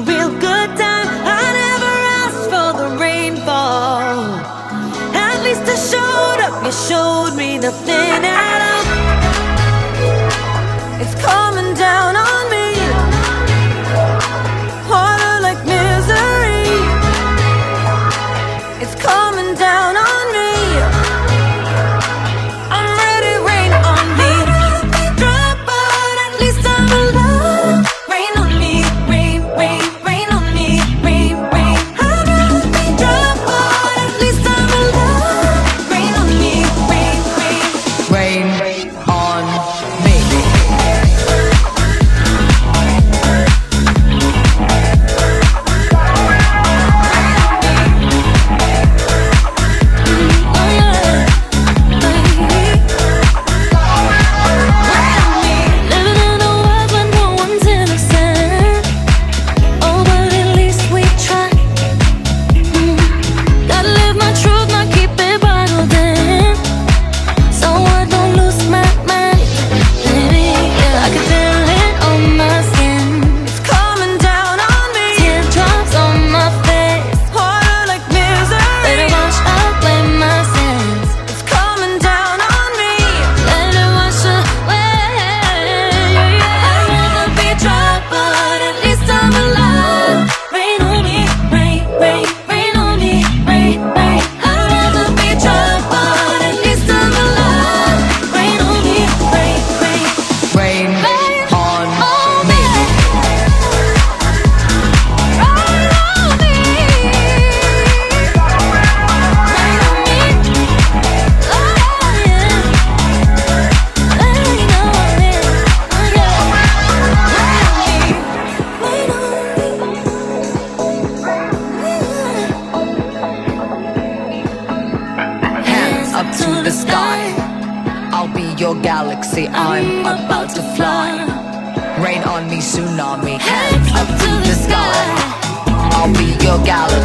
real good time. I never asked for the rainfall. At least I showed up, you showed me nothing at all. It's coming down on me, harder like misery. It's coming down on me. I'm ready, rain on me. Drop, but at least I'm alive. Rain on me, rain, rain, rain on me, rain, rain. I'd rather be drop, but at least I'm alive. Rain on me, rain, rain. Rain on me. Living in a world where no one's innocent. Oh, but at least we try. Gotta live my truth, not keep it bottled in, so I don't lose my mind. Baby, yeah, I can feel it on my skin. It's coming down on me. Teardrops on my face, harder like misery. Let it wash away my sins. It's coming down on me. Let it wash away. I'd rather be dry, but at least I'm alive. Rain on me, rain, rain, rain on me, rain, rain. I'd rather be dry, but at least I'm alive. Rain on me, rain, rain. Rain on On me. me. Rain on me. Rain on me. Oh yeah. Rain on me. Oh yeah. Rain on me. Hands up to the sky. I'll be your galaxy. I'm about to fly. Rain on me, tsunami. Hands up to the sky. I'll be your galaxy.